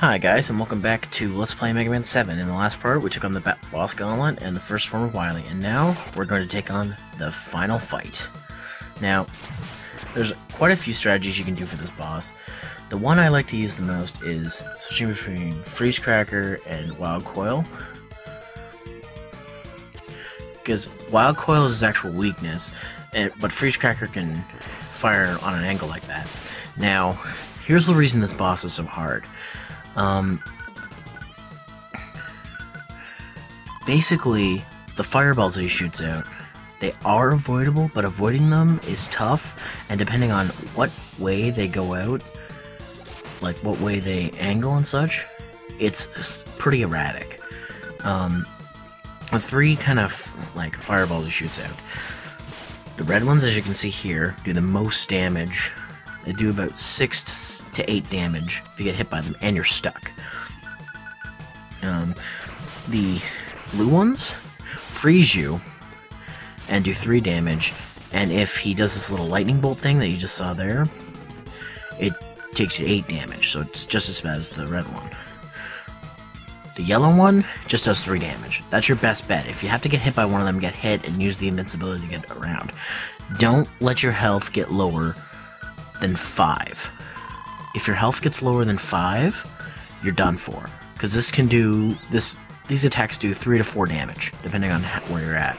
Hi guys, and welcome back to Let's Play Megaman 7. In the last part, we took on the boss Gauntlet and the first form of Wily, and now we're going to take on the final fight. Now, there's quite a few strategies you can do for this boss. The one I like to use the most is switching between Freeze Cracker and Wild Coil, because Wild Coil is his actual weakness, but Freeze Cracker can fire on an angle like that. Now, here's the reason this boss is so hard. Basically, the fireballs that he shoots out, they are avoidable, but avoiding them is tough, and depending on what way they go out, like what way they angle and such, it's pretty erratic. The three kind of, like, fireballs he shoots out. The red ones, as you can see here, do the most damage. They do about 6 to 8 damage if you get hit by them and you're stuck. The blue ones freeze you and do 3 damage, and if he does this little lightning bolt thing that you just saw there, it takes you 8 damage, so it's just as bad as the red one. The yellow one just does 3 damage. That's your best bet. If you have to get hit by one of them, get hit and use the invincibility to get around. Don't let your health get lower than 5. If your health gets lower than 5, you're done for. Because this can do these attacks do 3 to 4 damage, depending on where you're at.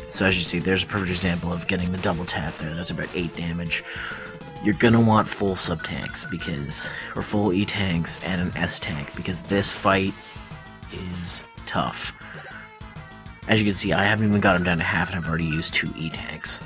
So as you see, there's a perfect example of getting the double tap there. That's about 8 damage. You're gonna want full sub tanks or full E tanks and an S tank, because this fight is tough. As you can see, I haven't even got him down to half, and I've already used 2 E tanks.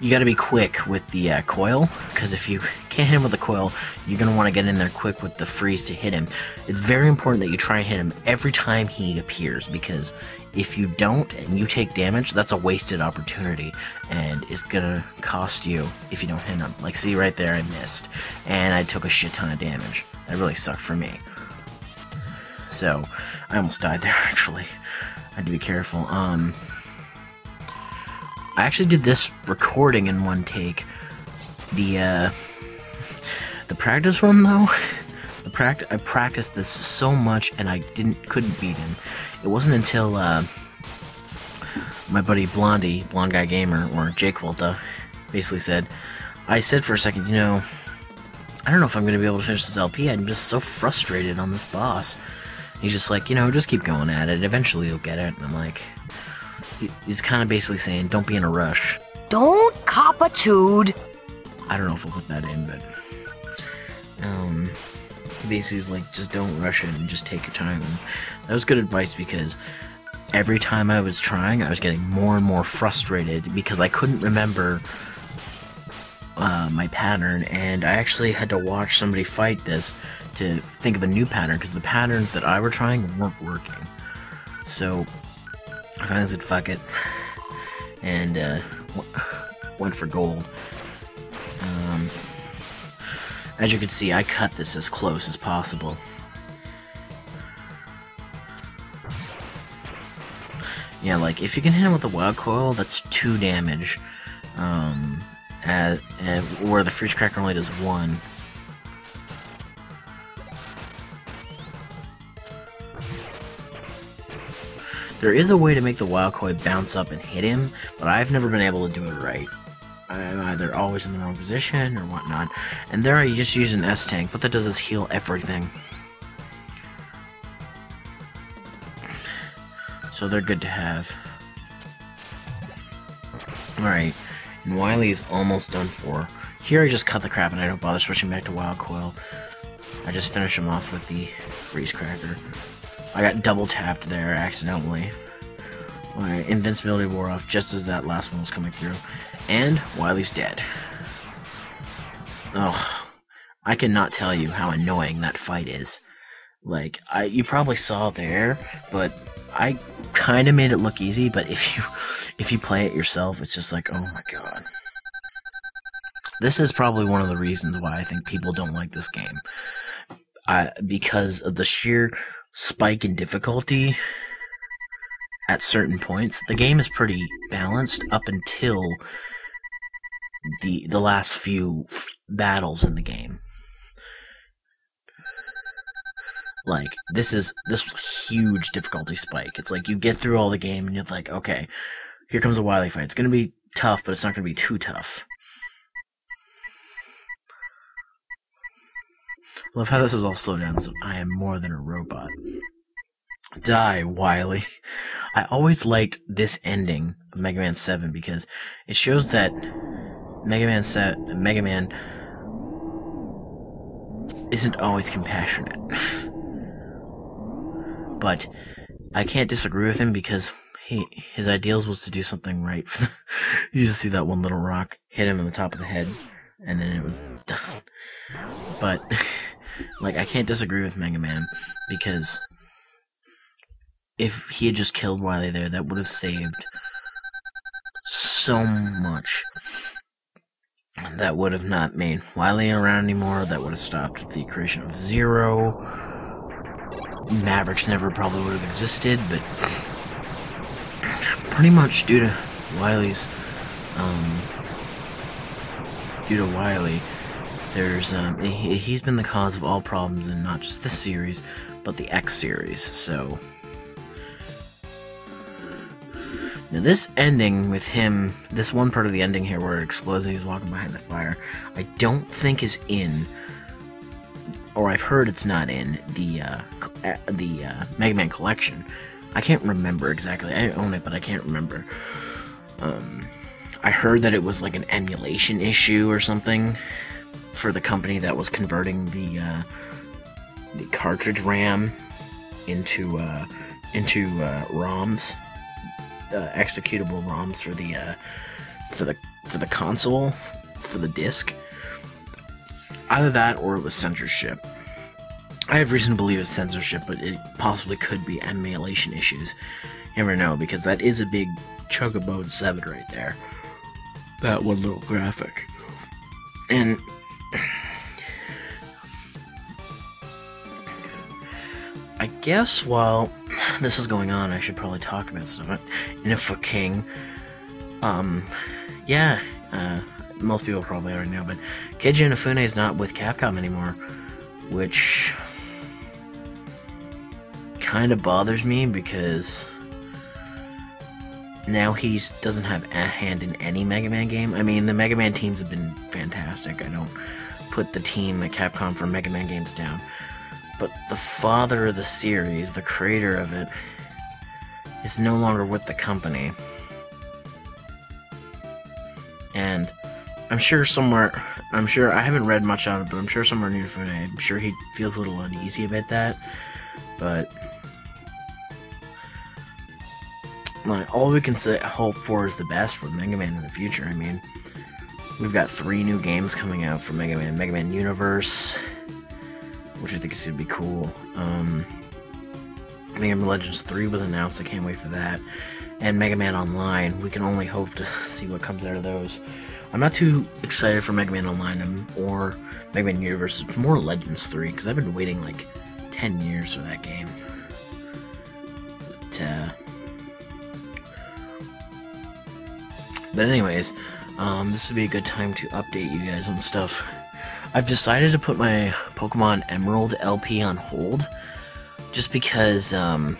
You gotta be quick with the coil, because if you can't hit him with the coil, you're gonna want to get in there quick with the freeze to hit him. It's very important that you try and hit him every time he appears, because if you don't and you take damage, that's a wasted opportunity, and it's gonna cost you if you don't hit him. Like, see right there, I missed, and I took a shit ton of damage. That really sucked for me. So, I almost died there, actually. I had to be careful. I actually did this recording in one take. The practice run, though, I practiced this so much, and I couldn't beat him. It wasn't until my buddy Blonde Guy Gamer, or Jake Volta, basically said, I said for a second, you know, I don't know if I'm going to be able to finish this LP. I'm just so frustrated on this boss. He's just like, you know, just keep going at it. Eventually you'll get it. And I'm like, he's kind of basically saying, don't be in a rush. Don't cop a TUDE. I don't know if I'll put that in, but basically he's like, just don't rush it and just take your time. And that was good advice, because every time I was trying, I was getting more and more frustrated because I couldn't remember my pattern, and I actually had to watch somebody fight this to think of a new pattern, because the patterns that I were trying weren't working. So I finally said fuck it, and went for gold. As you can see, I cut this as close as possible. Yeah, like, if you can hit him with a wild coil, that's 2 damage, where the freeze cracker only does 1. There is a way to make the wild coil bounce up and hit him, but I've never been able to do it right. I'm either always in the wrong position or whatnot. And there I just use an S tank. What that does is heal everything. So they're good to have. Alright, and Wily's almost done for. Here I just cut the crap and I don't bother switching back to wild coil. I just finish him off with the freeze cracker. I got double tapped there accidentally. My invincibility wore off just as that last one was coming through. And Wily's dead. Oh, I cannot tell you how annoying that fight is. Like, you probably saw there, but I kind of made it look easy, but if you play it yourself, it's just like, oh my god. This is probably one of the reasons why I think people don't like this game. Because of the sheer spike in difficulty at certain points. The game is pretty balanced up until the last few battles in the game. Like, this was a huge difficulty spike. It's like, you get through all the game, and you're like, okay, here comes a Wily fight. It's gonna be tough, but it's not gonna be too tough. I love how this is all slowed down, so I am more than a robot. Die, Wily. I always liked this ending of Mega Man 7 because it shows that Mega Man isn't always compassionate. But I can't disagree with him because his ideals was to do something right. You just see that one little rock hit him in the top of the head, and then it was done. But, like, I can't disagree with Mega Man because if he had just killed Wily there, that would have saved so much. That would have not made Wily around anymore. That would have stopped the creation of Zero. Mavericks never probably would have existed, but pretty much due to Wily's, there's, he's been the cause of all problems in not just this series, but the X series, so. Now this ending with him, this one part of the ending here where it explodes and he's walking behind the fire, I don't think is in, or I've heard it's not in, the Mega Man collection. I can't remember exactly. I own it, but I can't remember. I heard that it was like an emulation issue or something for the company that was converting the cartridge RAM into ROMs, executable ROMs for the console, for the disc. Either that or it was censorship. I have reason to believe it's censorship, but it possibly could be emulation issues. You never know, because that is a big chunk of Mode 7 right there. That one little graphic. And I guess while this is going on, I should probably talk about stuff. Inifo King. Most people probably already know, but Keiji Inafune is not with Capcom anymore, which kind of bothers me because now he doesn't have a hand in any Mega Man game. I mean, the Mega Man teams have been fantastic. I don't put the team at Capcom for Mega Man games down. But the father of the series, the creator of it, is no longer with the company. And I'm sure, I haven't read much on it, but I'm sure somewhere in Inafune, I'm sure he feels a little uneasy about that. But like, all we can hope for is the best for Mega Man in the future. I mean, we've got 3 new games coming out for Mega Man. Mega Man Universe, which I think is going to be cool. Mega Man Legends 3 was announced. I can't wait for that. And Mega Man Online. We can only hope to see what comes out of those. I'm not too excited for Mega Man Online or Mega Man Universe. It's more Legends 3, because I've been waiting like 10 years for that game. But anyways, this would be a good time to update you guys on stuff. I've decided to put my Pokemon Emerald LP on hold, just because I'm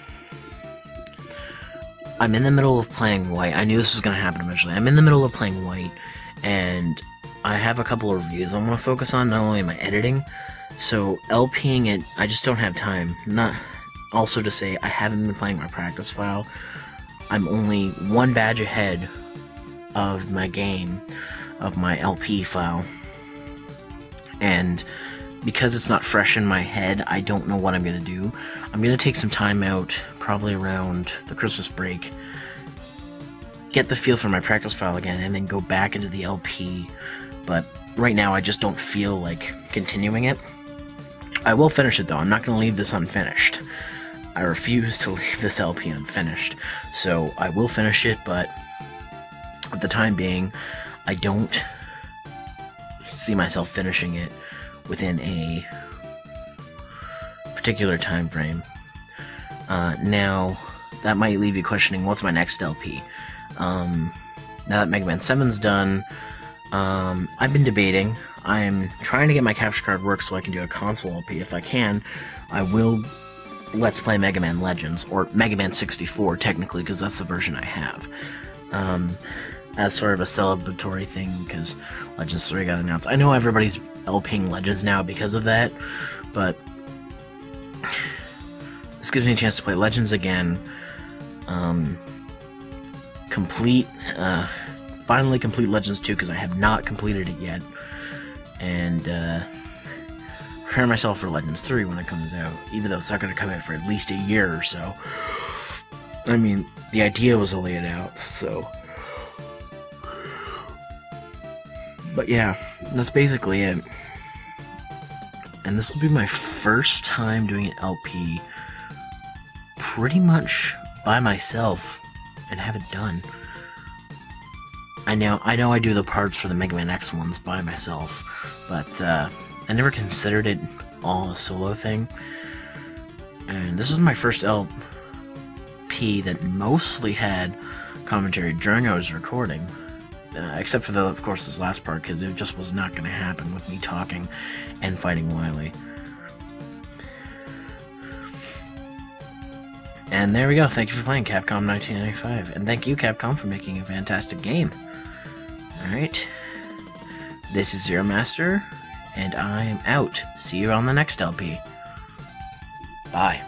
in the middle of playing White. I knew this was going to happen eventually. I'm in the middle of playing White, and I have a couple of reviews I want to focus on, not only my editing, so LPing it, I just don't have time. Not also to say, I haven't been playing my practice file. I'm only 1 badge ahead of my game, of my LP file, and because it's not fresh in my head, I don't know what I'm going to do. I'm going to take some time out, probably around the Christmas break, get the feel for my practice file again, and then go back into the LP. But right now I just don't feel like continuing it. I will finish it though. I'm not going to leave this unfinished. I refuse to leave this LP unfinished. So I will finish it, but at the time being, I don't see myself finishing it within a particular time frame. Now, that might leave you questioning, what's my next LP? Now that Mega Man 7's done, I've been debating. I'm trying to get my capture card work so I can do a console LP. If I can, I will Let's Play Megaman Legends, or Megaman 64, technically, because that's the version I have. As sort of a celebratory thing, because Legends 3 got announced. I know everybody's LPing Legends now because of that, but this gives me a chance to play Legends again. Finally complete Legends 2, because I have not completed it yet. And, prepare myself for Legends 3 when it comes out, even though it's not going to come out for at least a year or so. I mean, the idea was only announced, so... But yeah, that's basically it. And this will be my first time doing an LP pretty much by myself and have it done. I know I do the parts for the Mega Man X ones by myself, but I never considered it all a solo thing. And this is my first LP that mostly had commentary during I was recording. Except for, of course, this last part, because it just was not going to happen with me talking and fighting Wily. And there we go. Thank you for playing Capcom 1995. And thank you, Capcom, for making a fantastic game. Alright. This is Zeromaster, and I am out. See you on the next LP. Bye.